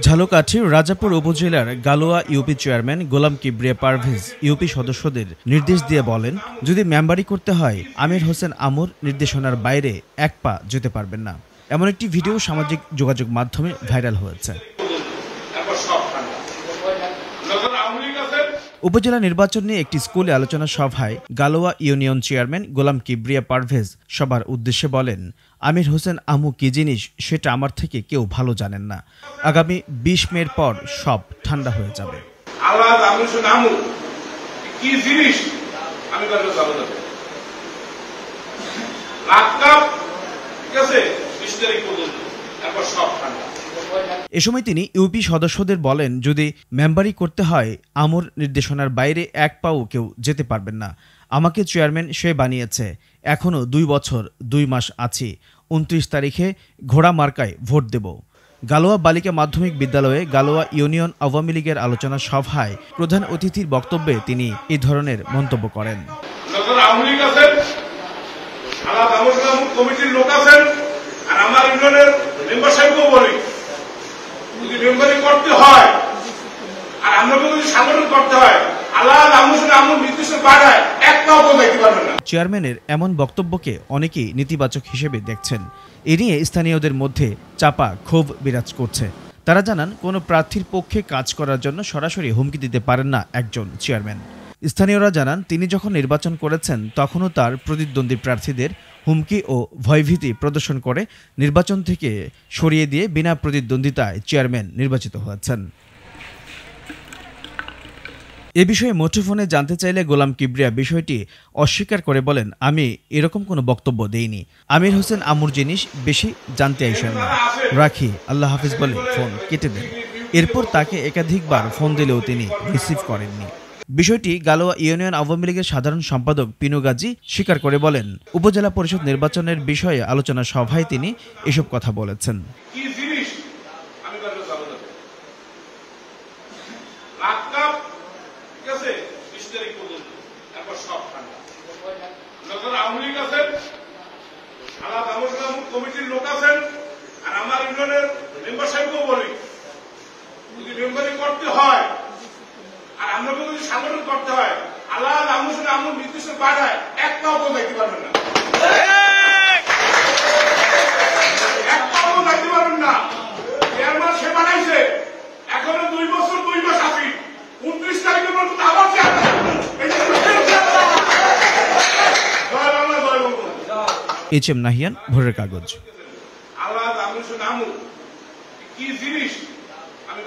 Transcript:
ঝালকাঠির রাজাপুর উপজেলার গালোয়া UP chairman গোলাম Kibria Parvez UP সদস্যদের নির্দেশ দিয়ে বলেন, যদি মেম্বারি করতে হয় আমির হোসেন আমুর নির্দেশনার বাইরে এক পা যেতে পারবেন না। এমন একটি ভিডিও সামাজিক যোগাযোগ মাধ্যমে ভাইরাল হয়েছে। উপজেলা নির্বাচন নিয়ে একটি স্কুলে আলোচনা সভায় গালোয়া ইউনিয়ন চেয়ারম্যান গোলাম কিবরিয়া পারভেজ সবার উদ্দেশ্যে বলেন, আমির হোসেন আমু কি জিনিস সেটা আমার থেকে কেউ ভালো জানেন না। আগামী 20 মের পর সব ঠান্ডা হয়ে যাবে। এ সময় তিনি ইউপি সদস্যদের বলেন, যদি মেম্বারি করতে হয় আমুর নির্দেশনার বাইরে এক পাও কেউ যেতে পারবেন না। আমাকে চেয়ারম্যান সে বানিয়েছে, এখনো 2 বছর 2 মাস আছি। 29 তারিখে ঘোড়া মার্কায় ভোট দেব। গালোয়া বালিকা মাধ্যমিক বিদ্যালয়ে গালোয়া ইউনিয়ন আওয়ামী লীগের আলোচনা সভায় প্রধান অতিথির বক্তব্যে তিনি এই ধরনের মন্তব্য করেন। চেয়ারম্যানের এমন বক্তব্যকে অনেকেই নেতিবাচক হিসেবে দেখছেন। এ নিয়ে স্থানীয়দের মধ্যে চাপা ক্ষোভ বিরাজ করছে। তারা জানান, কোনো প্রার্থীর পক্ষে কাজ করার জন্য সরাসরি হুমকি দিতে পারেন না একজন চেয়ারম্যান। স্থানীয়রা জানান, তিনি যখন নির্বাচন করেছেন তখনও তার প্রতিদ্বন্দ্বী প্রার্থীদের হুমকি ও ভয়ভীতি প্রদর্শন করে নির্বাচন থেকে সরিয়ে দিয়ে বিনা প্রতিদ্বন্দ্বিতায় চেয়ারম্যান নির্বাচিত হয়েছেন। এ বিষয়ে মুঠোফোনে জানতে চাইলে গোলাম কিবরিয়া বিষয়টি অস্বীকার করে বলেন, আমি এরকম কোনো বক্তব্য দেইনি। আমির হোসেন আমুর জিনিস বেশি জানতে আইসেন না, রাখি, আল্লাহ হাফিজ বলে ফোন কেটে দেন। এরপর তাকে একাধিকবার ফোন দিলেও তিনি রিসিভ করেননি। বিষয়টি গালোয়া ইউনিয়ন আওয়ামী লীগের সাধারণ সম্পাদক পিনু গাজী স্বীকার করে বলেন, উপজেলা পরিষদ নির্বাচনের বিষয়ে আলোচনা সভায় তিনি এসব কথা বলেছেন। কমিটির লোক আছেন আর আমার ইউনিয়নের মেম্বার সাহেবকেও বলি, যদি মেম্বারি করতে হয় আর আমরা যদি সাংগঠন করতে হয়, আল্লাহ আমুর নির্দিষ্ট বাধায় এক পাও তো দেখতে পারবেন না, এক পাও তো দেখতে পারবেন না। চেয়ারম্যান সে বানাইছে, এখনো 2 বছর 2 মাস আছি। 29 তারিখের পর্যন্ত আবার এইচএম নাহিয়ান, ভোরের কাগজ। আল্লাহ কি জিনিস আমি